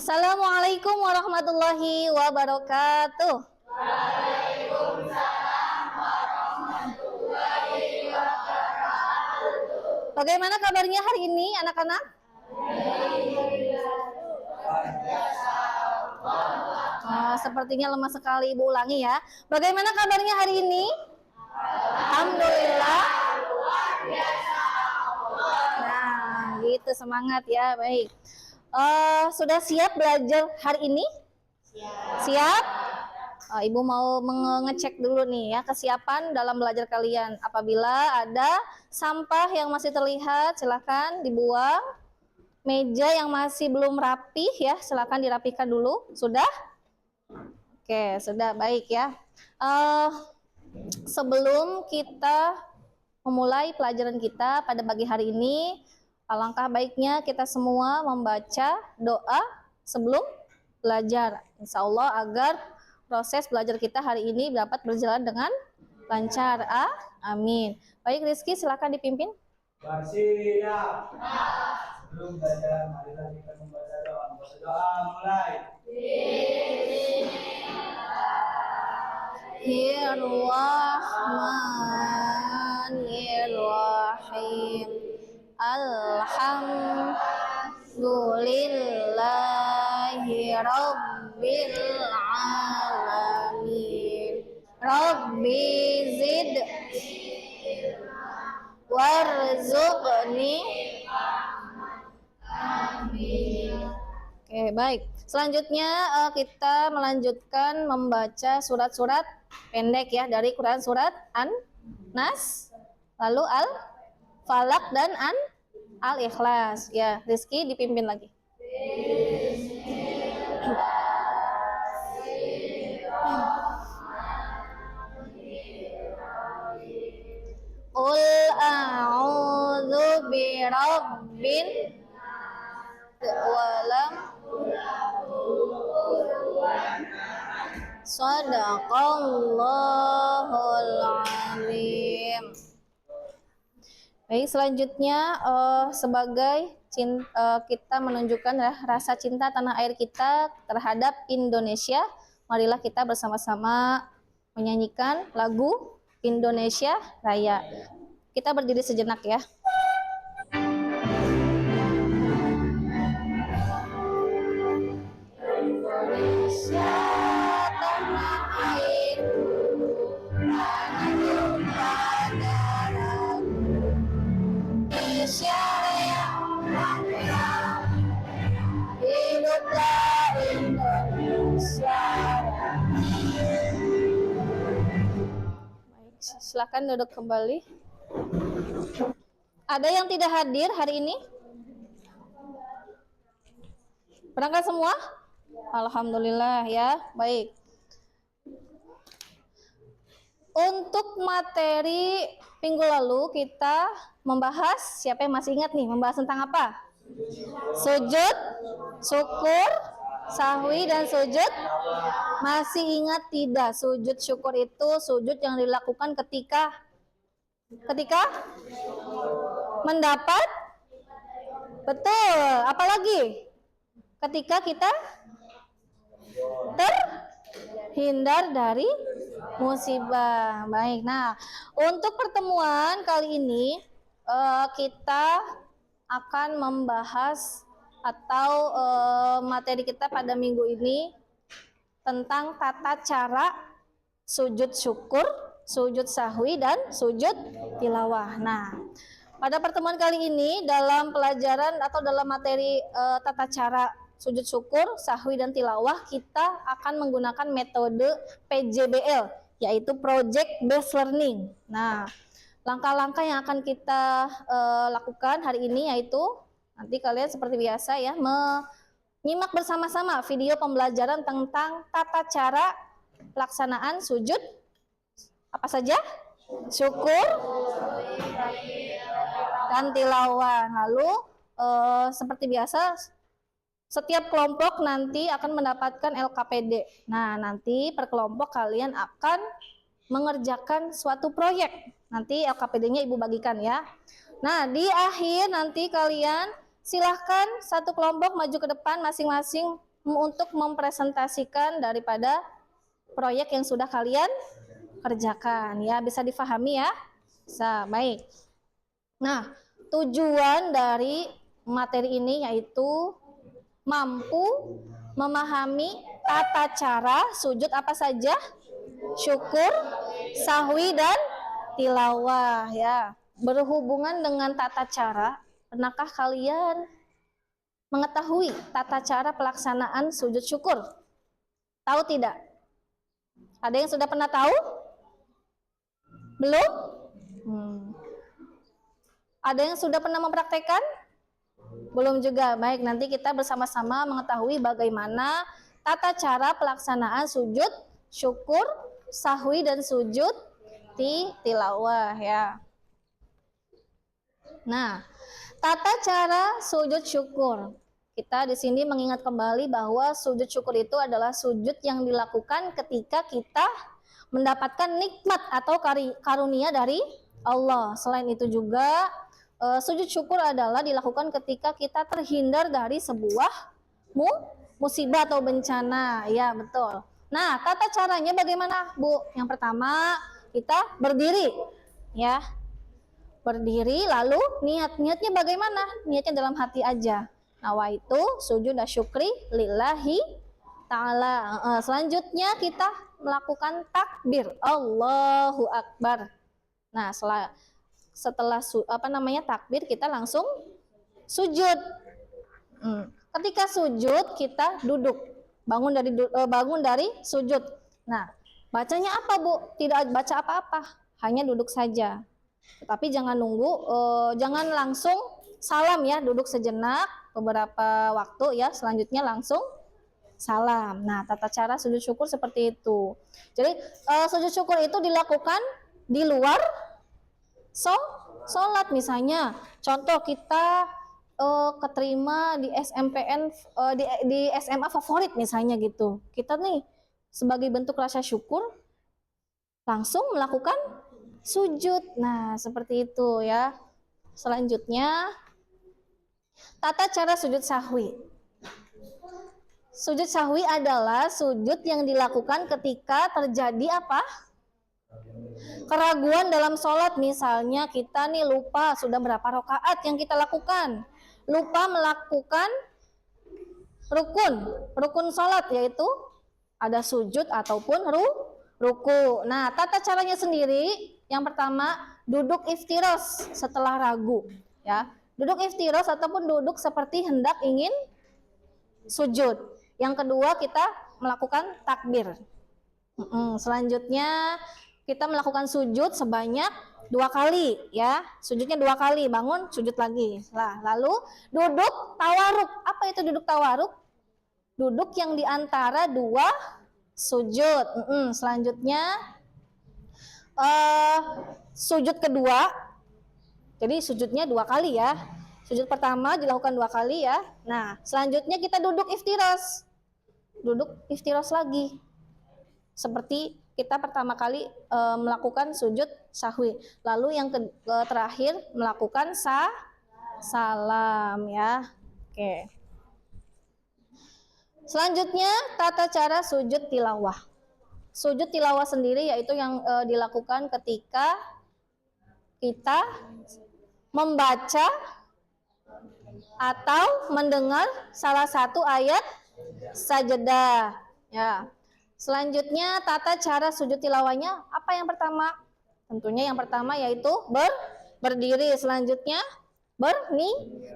Assalamualaikum warahmatullahi wabarakatuh. Bagaimana kabarnya hari ini anak-anak? Sepertinya lemah sekali, Ibu ulangi ya. Bagaimana kabarnya hari ini? Alhamdulillah. Nah, gitu semangat ya, baik. Sudah siap belajar hari ini? Siap? Ibu mau mengecek dulu nih ya kesiapan dalam belajar kalian. Apabila ada sampah yang masih terlihat, silakan dibuang. Meja yang masih belum rapih ya, silakan dirapikan dulu. Sudah? Oke, sudah, baik ya. Sebelum kita memulai pelajaran kita pada pagi hari ini, alangkah baiknya kita semua membaca doa sebelum belajar. Insya Allah agar proses belajar kita hari ini dapat berjalan dengan lancar. Amin. Baik Rizky, silakan dipimpin. Bersiap. Sebelum belajar, marilah kita membaca doa. Doa mulai. Bismillahirrahmanirrahim. Alhamdulillahi rabbil alamin. Rabbi zid warzuqni. Oke, baik. Selanjutnya kita melanjutkan membaca surat-surat pendek ya dari Quran, surat An-Nas, lalu Al-Falaq dan Al-Ikhlas. Ya, Rizky dipimpin lagi. Qul a'udzu birabbin walam Shadaqallahul azim. Baik, selanjutnya sebagai kita menunjukkan rasa cinta tanah air kita terhadap Indonesia, marilah kita bersama-sama menyanyikan lagu Indonesia Raya. Kita berdiri sejenak ya. Indonesia tanah airku, tanah tumpah darahku. Indonesia Raya, hiduplah Indonesia. Baik, silakan duduk kembali. Ada yang tidak hadir hari ini? Berangkat semua? Alhamdulillah ya, baik. Untuk materi minggu lalu kita membahas, siapa yang masih ingat nih, membahas tentang apa? Sujud, syukur, sahwi, dan sujud. Masih ingat tidak? Sujud syukur itu sujud yang dilakukan ketika mendapat, betul, apalagi ketika kita terhindar dari musibah. Baik, nah untuk pertemuan kali ini kita akan membahas atau materi kita pada minggu ini tentang tata cara sujud syukur, sujud sahwi, dan sujud tilawah. Nah, pada pertemuan kali ini dalam pelajaran atau dalam materi tata cara sujud syukur, sahwi, dan tilawah, kita akan menggunakan metode PJBL, yaitu Project Based Learning. Nah, langkah-langkah yang akan kita lakukan hari ini yaitu nanti kalian seperti biasa ya menyimak bersama-sama video pembelajaran tentang tata cara pelaksanaan sujud apa saja? Syukur dan tilawah. Lalu seperti biasa setiap kelompok nanti akan mendapatkan LKPD. Nah, nanti per kelompok kalian akan mengerjakan suatu proyek. Nanti LKPD-nya Ibu bagikan ya. Nah, di akhir nanti kalian silahkan satu kelompok maju ke depan masing-masing untuk mempresentasikan daripada proyek yang sudah kalian kerjakan. Ya, bisa difahami ya? Bisa, baik. Nah, tujuan dari materi ini yaitu mampu memahami tata cara sujud apa saja? Syukur, sahwi, dan tilawah ya. Berhubungan dengan tata cara, pernahkah kalian mengetahui tata cara pelaksanaan sujud syukur? Tahu tidak? Ada yang sudah pernah tahu? Belum? Ada yang sudah pernah mempraktekkan? Belum juga. Baik, nanti kita bersama-sama mengetahui bagaimana tata cara pelaksanaan sujud syukur, sahwi, dan sujud tilawah ya. Nah, tata cara sujud syukur. Kita di sini mengingat kembali bahwa sujud syukur itu adalah sujud yang dilakukan ketika kita mendapatkan nikmat atau karunia dari Allah. Selain itu juga sujud syukur adalah dilakukan ketika kita terhindar dari sebuah musibah atau bencana. Ya, betul. Nah, tata caranya bagaimana, Bu? Yang pertama, kita berdiri. Ya. Berdiri, lalu niatnya bagaimana? Niatnya dalam hati aja. Nawaitu sujuda syukri lillahi ta'ala. Selanjutnya kita melakukan takbir. Allahu Akbar. Nah, setelah takbir kita langsung sujud. Ketika sujud kita duduk. Bangun dari sujud. Nah, bacanya apa, Bu? Tidak baca apa-apa, hanya duduk saja. Tetapi jangan nunggu, jangan langsung salam ya, duduk sejenak beberapa waktu ya, selanjutnya langsung salam. Nah, tata cara sujud syukur seperti itu. Jadi sujud syukur itu dilakukan di luar sholat misalnya. Contoh kita keterima di SMPN, di SMA favorit misalnya gitu. Kita nih sebagai bentuk rasa syukur langsung melakukan sujud. Nah, seperti itu ya. Selanjutnya, tata cara sujud sahwi. Sujud sahwi adalah sujud yang dilakukan ketika terjadi apa? Keraguan dalam sholat. Misalnya kita nih lupa sudah berapa rakaat yang kita lakukan. Lupa melakukan rukun sholat, yaitu ada sujud ataupun ruku. Nah, tata caranya sendiri. Yang pertama, duduk iftiros setelah ragu ya. Duduk iftiros ataupun duduk seperti hendak ingin sujud. Yang kedua, kita melakukan takbir. Selanjutnya kita melakukan sujud sebanyak 2 kali ya. Sujudnya 2 kali, bangun sujud lagi. Lalu duduk tawaruk. Apa itu duduk tawaruk? Duduk yang diantara 2 sujud. Selanjutnya sujud kedua, jadi sujudnya 2 kali ya. Sujud pertama dilakukan 2 kali ya. Nah, selanjutnya kita duduk iftiros. Duduk iftiros lagi. Seperti kita pertama kali melakukan sujud sahwi. Lalu yang terakhir melakukan salam ya. Oke. Selanjutnya tata cara sujud tilawah. Sujud tilawah sendiri yaitu yang dilakukan ketika kita membaca atau mendengar salah satu ayat sajadah ya. Selanjutnya tata cara sujud tilawahnya apa yang pertama? Tentunya yang pertama yaitu berdiri. Selanjutnya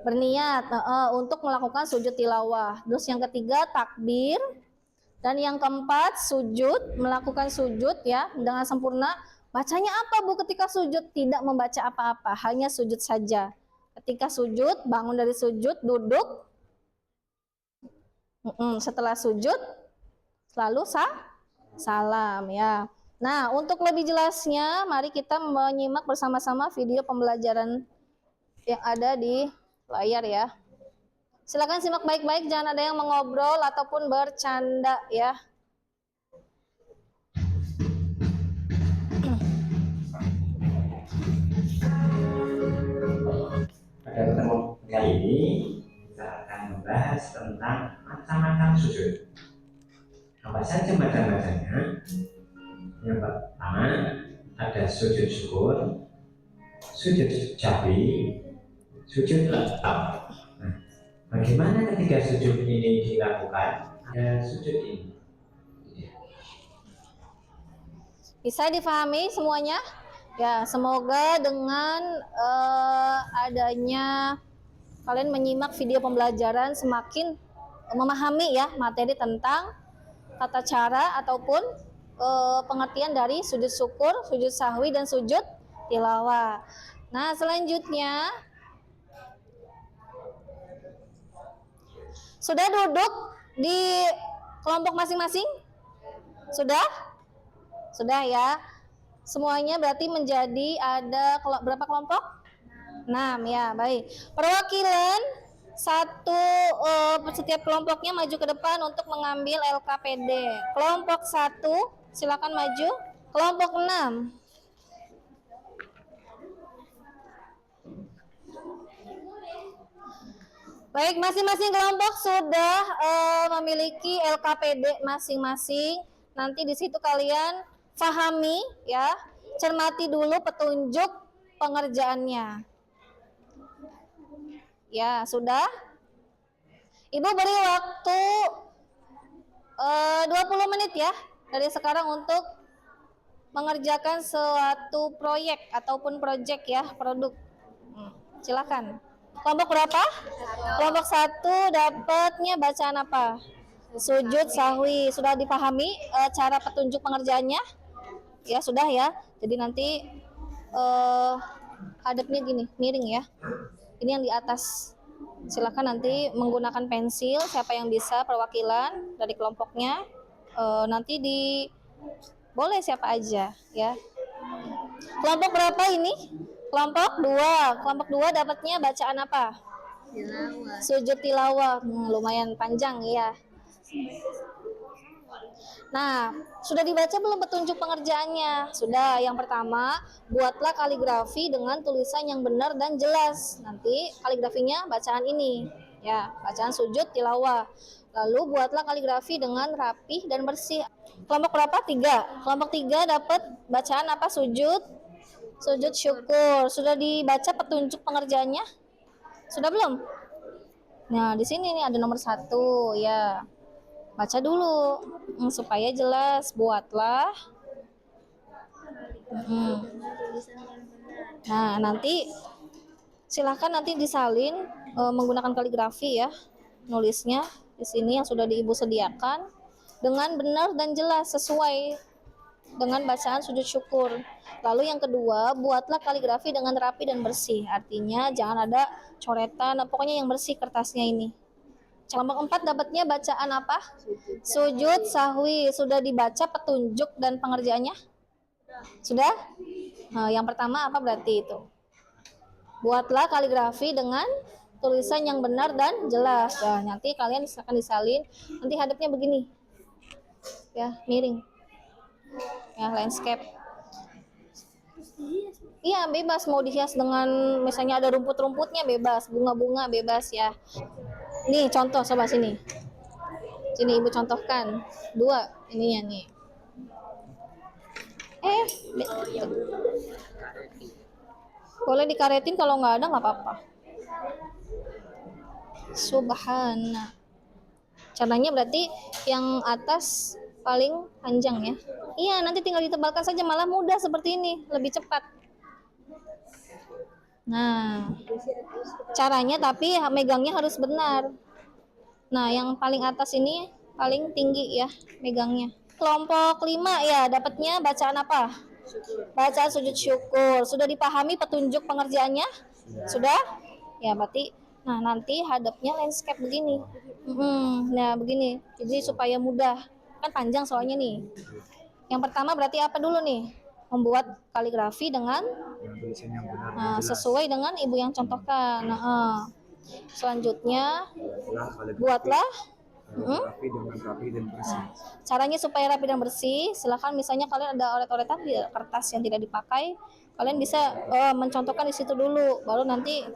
berniat untuk melakukan sujud tilawah. Terus yang ketiga takbir. Dan yang keempat, sujud, melakukan sujud ya dengan sempurna. Bacanya apa, Bu, ketika sujud? Tidak membaca apa-apa, hanya sujud saja. Ketika sujud, bangun dari sujud, duduk. Setelah sujud, lalu salam ya. Nah, untuk lebih jelasnya, mari kita menyimak bersama-sama video pembelajaran yang ada di layar ya. Silakan simak baik-baik, jangan ada yang mengobrol ataupun bercanda ya. Pada pertemuan kali ini kita akan membahas tentang macam-macam sujud. Apa saja macam-macamnya? Yang pertama ada sujud syukur, sujud sahwi, sujud letak. Nah, bagaimana ketika sujud ini dilakukan? Ada sujud ini. Bisa difahami semuanya? Ya, semoga dengan adanya kalian menyimak video pembelajaran semakin memahami ya materi tentang tata cara ataupun pengertian dari sujud syukur, sujud sahwi, dan sujud tilawah. Nah, selanjutnya sudah duduk di kelompok masing-masing? Sudah? Sudah ya. Semuanya berarti menjadi ada berapa kelompok? 6 ya, baik. Perwakilan setiap kelompoknya maju ke depan untuk mengambil LKPD. Kelompok 1 silakan maju. Kelompok 6. Baik, masing-masing kelompok sudah memiliki LKPD masing-masing. Nanti di situ kalian pahami ya, cermati dulu petunjuk pengerjaannya. Ya, sudah. Ibu beri waktu 20 menit ya dari sekarang untuk mengerjakan suatu proyek ataupun project ya, produk. Silakan. Kelompok berapa? Kelompok 1 dapatnya bacaan apa? Sujud sahwi. Sudah dipahami cara petunjuk pengerjaannya? Ya, sudah ya. Jadi nanti hadapnya gini, miring ya. Ini yang di atas. Silakan nanti menggunakan pensil, siapa yang bisa perwakilan dari kelompoknya. Nanti boleh siapa aja ya. Kelompok berapa ini? Kelompok 2. Kelompok 2 dapatnya bacaan apa? Tilawah. Sujud tilawah. Lumayan panjang ya. Nah, sudah dibaca belum petunjuk pengerjaannya? Sudah. Yang pertama, buatlah kaligrafi dengan tulisan yang benar dan jelas. Nanti kaligrafinya bacaan ini. Ya, bacaan sujud tilawah. Lalu buatlah kaligrafi dengan rapih dan bersih. Kelompok berapa? 3. Kelompok 3 dapat bacaan apa? Sujud syukur. Sudah dibaca petunjuk pengerjaannya? Sudah belum? Nah, di sini nih ada nomor 1 ya. Baca dulu supaya jelas. Buatlah. Nah, nanti silahkan nanti disalin menggunakan kaligrafi ya. Nulisnya di sini yang sudah Ibu sediakan dengan benar dan jelas sesuai dengan bacaan sujud syukur. Lalu yang kedua, buatlah kaligrafi dengan rapi dan bersih. Artinya jangan ada coretan, pokoknya yang bersih kertasnya ini. Kelompok 4 dapatnya bacaan apa? Sujud sahwi. Sudah dibaca petunjuk dan pengerjaannya? Sudah? Nah, yang pertama apa berarti itu? Buatlah kaligrafi dengan tulisan yang benar dan jelas. Nah, nanti kalian akan disalin. Nanti hadapnya begini. Ya, miring. Ya, landscape. Iya, bebas mau dihias dengan misalnya ada rumput-rumputnya bebas, bunga-bunga bebas ya. Nih contoh, coba sini. Sini Ibu contohkan. 2 ininya nih. Boleh dikaretin, kalau nggak ada nggak apa-apa. Subhana. Caranya berarti yang atas paling panjang ya. Iya, nanti tinggal ditebalkan saja, malah mudah seperti ini, lebih cepat. Nah, caranya tapi megangnya harus benar. Nah, yang paling atas ini paling tinggi ya megangnya. Kelompok 5 ya, dapatnya bacaan apa? Bacaan sujud syukur. Sudah dipahami petunjuk pengerjaannya? Sudah? Ya, berarti nah nanti hadapnya landscape begini. Nah, begini. Jadi supaya mudah. Kan panjang soalnya nih. Yang pertama berarti apa dulu nih? Membuat kaligrafi dengan sesuai dengan Ibu yang contohkan. Selanjutnya buatlah rapi dengan rapi dan bersih. Caranya supaya rapi dan bersih, silakan misalnya kalian ada oret-oretan di kertas yang tidak dipakai, kalian bisa mencontohkan di situ dulu, baru nanti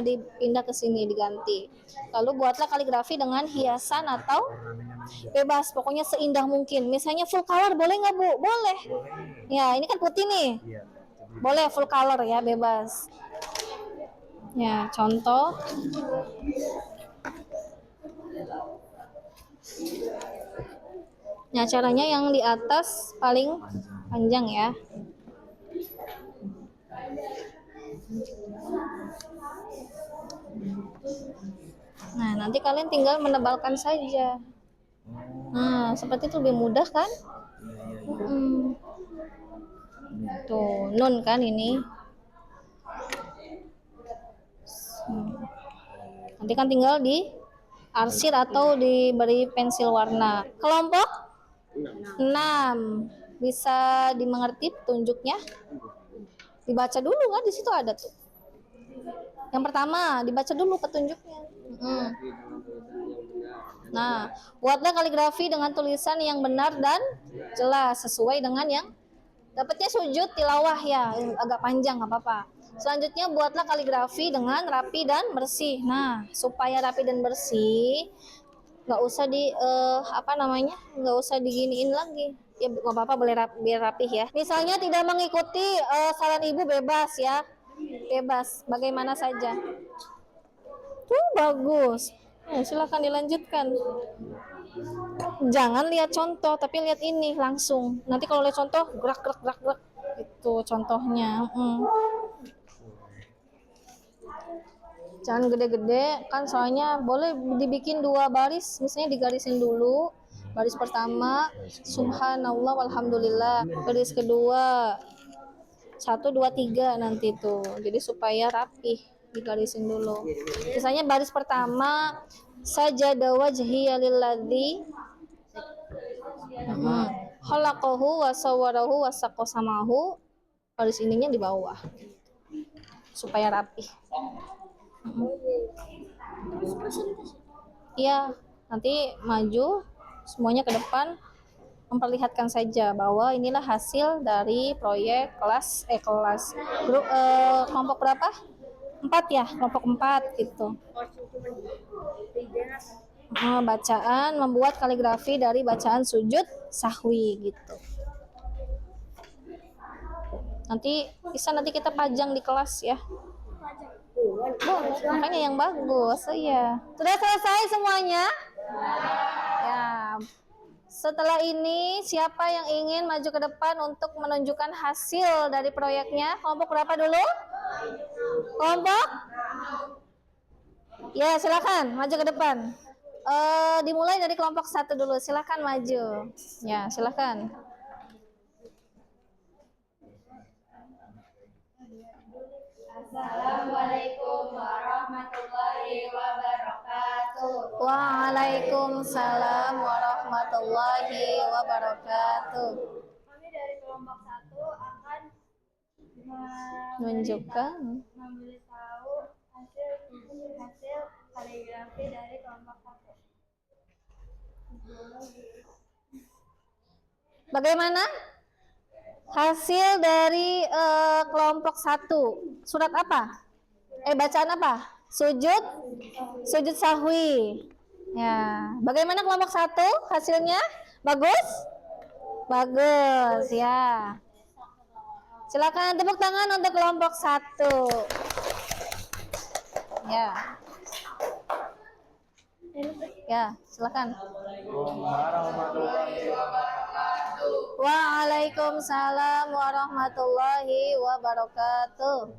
dipindah ke sini, diganti. Lalu buatlah kaligrafi dengan hiasan atau Warnanya menonjol. bebas, pokoknya seindah mungkin. Misalnya full color boleh nggak Bu? Boleh. Ya, ini kan putih nih. Iya. Boleh full color ya, bebas. Ya, contoh. Nah, caranya yang di atas paling panjang ya. Nah, nanti kalian tinggal menebalkan saja. Nah, seperti itu lebih mudah kan? Mm-mm. Tuh, nun kan ini. Nanti kan tinggal di arsir atau diberi pensil warna. Kelompok 6. Bisa dimengerti petunjuknya? Dibaca dulu kan, di situ ada tuh. Yang pertama, dibaca dulu petunjuknya. Nah, buatlah kaligrafi dengan tulisan yang benar dan jelas sesuai dengan yang dapatnya sujud tilawah ya, agak panjang nggak apa-apa. Selanjutnya buatlah kaligrafi dengan rapi dan bersih. Nah, supaya rapi dan bersih, nggak usah nggak usah diginiin lagi. Ya nggak apa-apa, boleh biar rapih ya. Misalnya tidak mengikuti saran ibu, bebas ya, bebas, bagaimana saja. Tuh bagus. Silakan dilanjutkan. Jangan lihat contoh, tapi lihat ini langsung. Nanti kalau lihat contoh, gerak. Itu contohnya. Jangan gede-gede, kan soalnya boleh dibikin 2 baris, misalnya digarisin dulu. Baris pertama, subhanallah walhamdulillah. Baris kedua, 1, 2, 3 nanti tuh. Jadi supaya rapih, digarisin dulu. Misalnya baris pertama, sajada wajhiya lilladzi khalaqahu wa sawwarahu wa saqasamahu. Baris ininya di bawah. Supaya rapih. Iya, nanti maju semuanya ke depan, memperlihatkan saja bahwa inilah hasil dari proyek grup kelompok berapa? 4 ya, kelompok 4 gitu. Bacaan, membuat kaligrafi dari bacaan sujud sahwi gitu. Nanti kita pajang di kelas ya. Boleh, makanya yang bagus. Iya. Sudah selesai semuanya? Ya. Setelah ini, siapa yang ingin maju ke depan untuk menunjukkan hasil dari proyeknya? Kelompok berapa dulu? Kelompok? Ya, silakan maju ke depan. Dimulai dari kelompok 1 dulu. Silakan maju. Ya, silakan. Assalamualaikum warahmatullahi wabarakatuh. Waalaikumsalam warahmatullahi wabarakatuh. Kami dari kelompok 1 akan Menunjukkan memberitahu hasil kaligrafi dari kelompok 1. bagaimana hasil dari kelompok 1. Surat apa? Bacaan apa? Sujud sahwi. Ya, bagaimana kelompok 1 hasilnya? Bagus? Bagus ya. Silakan tepuk tangan untuk kelompok 1. Ya. Ya, silakan. Waalaikumsalam warahmatullahi wabarakatuh.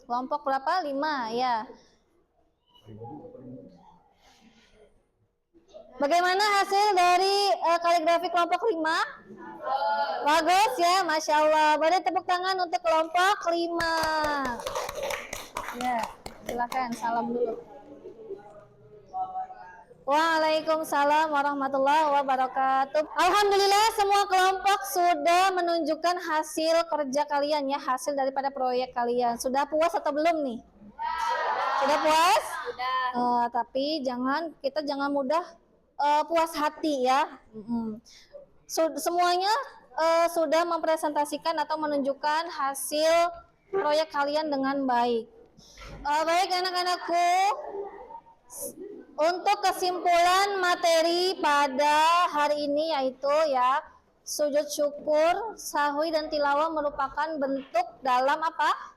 Kelompok berapa? 5 ya. Bagaimana hasil dari kaligrafi kelompok 5? Bagus ya, Masya Allah. Boleh tepuk tangan untuk kelompok 5. Ya, silakan salam dulu. Waalaikumsalam warahmatullahi wabarakatuh. Alhamdulillah semua kelompok sudah menunjukkan hasil kerja kalian ya, hasil daripada proyek kalian. Sudah puas atau belum nih? Sudah puas? Sudah. Tapi kita jangan mudah puas hati ya. Semuanya sudah mempresentasikan atau menunjukkan hasil proyek kalian dengan baik. Baik anak-anakku, untuk kesimpulan materi pada hari ini yaitu ya, sujud syukur, sahwi dan tilawah merupakan bentuk dalam apa?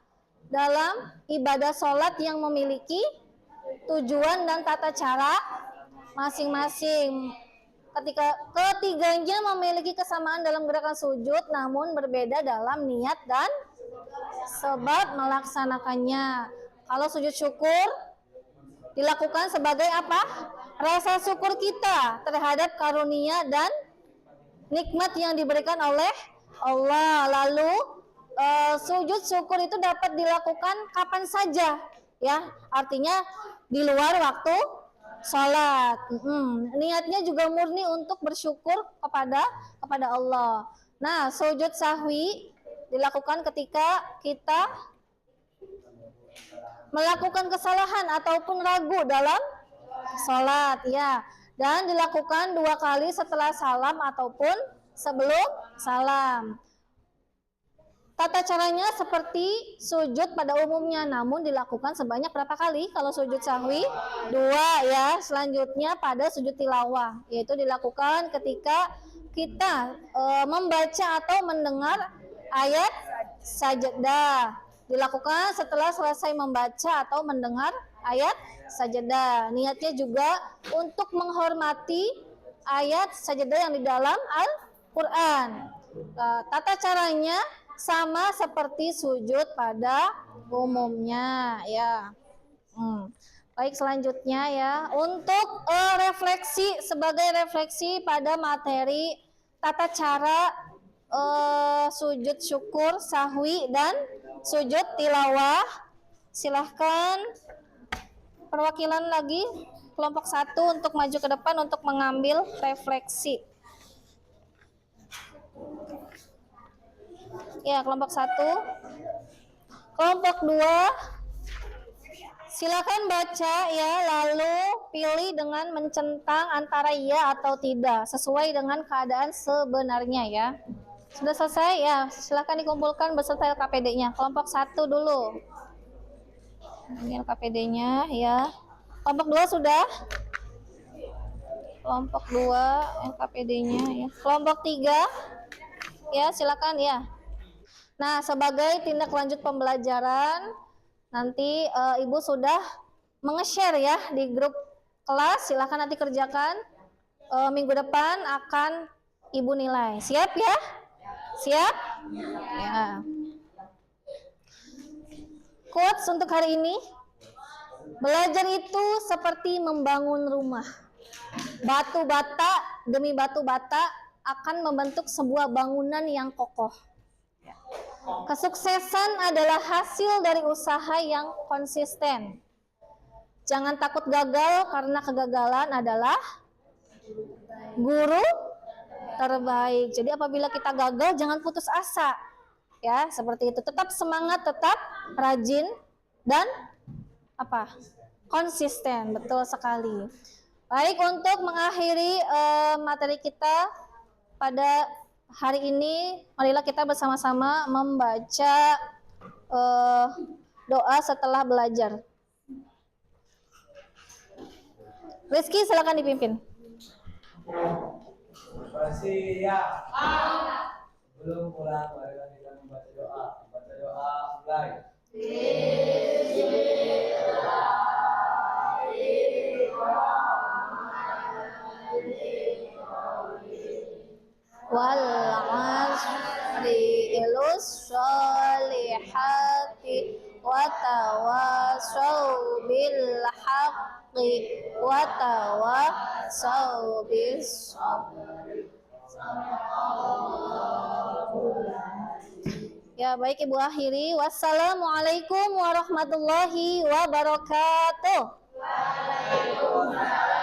Dalam ibadah sholat yang memiliki tujuan dan tata cara masing-masing. Ketiganya memiliki kesamaan dalam gerakan sujud, namun berbeda dalam niat dan sebab melaksanakannya. Kalau sujud syukur dilakukan sebagai apa? Rasa syukur kita terhadap karunia dan nikmat yang diberikan oleh Allah. Lalu sujud syukur itu dapat dilakukan kapan saja, ya. Artinya di luar waktu sholat. Niatnya juga murni untuk bersyukur kepada Allah. Nah, sujud sahwi dilakukan ketika kita melakukan kesalahan ataupun ragu dalam sholat, ya, dan dilakukan 2 kali setelah salam ataupun sebelum salam. Tata caranya seperti sujud pada umumnya, namun dilakukan sebanyak berapa kali? Kalau sujud sahwi 2, ya. Selanjutnya pada sujud tilawah, yaitu dilakukan ketika kita membaca atau mendengar ayat sajadah. Dilakukan setelah selesai membaca atau mendengar ayat sajadah. Niatnya juga untuk menghormati ayat sajadah yang di dalam Al-Quran. Tata caranya sama seperti sujud pada umumnya, ya. Baik, selanjutnya ya, untuk refleksi, sebagai refleksi pada materi tata cara sujud syukur, sahwi, dan sujud tilawah, silahkan perwakilan lagi kelompok 1 untuk maju ke depan untuk mengambil refleksi. Ya, kelompok 1. Kelompok 2, silakan baca ya, lalu pilih dengan mencentang antara iya atau tidak sesuai dengan keadaan sebenarnya, ya. Sudah selesai ya, silakan dikumpulkan beserta LKPD-nya. Kelompok 1 dulu. Ini LKPD-nya ya. Kelompok 2 sudah? Kelompok 2 LKPD-nya ya. Kelompok 3 ya, silakan ya. Nah, sebagai tindak lanjut pembelajaran, nanti Ibu sudah menge-share ya di grup kelas. Silakan nanti kerjakan. Minggu depan akan Ibu nilai. Siap ya? Siap? Ya. Quotes untuk hari ini. Belajar itu seperti membangun rumah. Batu bata demi batu bata akan membentuk sebuah bangunan yang kokoh. Kesuksesan adalah hasil dari usaha yang konsisten. Jangan takut gagal, karena kegagalan adalah guru terbaik. Jadi apabila kita gagal, jangan putus asa. Ya, seperti itu. Tetap semangat, tetap rajin dan apa? Konsisten. Betul sekali. Baik, untuk mengakhiri materi kita pada hari ini, marilah kita bersama-sama membaca doa setelah belajar. Rizky, silakan dipimpin. Bersiap. Belum pulang, marilah kita membaca doa. Membaca doa, mulai. Wal 'asri ilus solihati wa tawassaw bil haqqi wa tawassaw bis sabr. Ya, baik Ibu akhiri. Wassalamualaikum warahmatullahi wabarakatuh. Waalaikumsalam.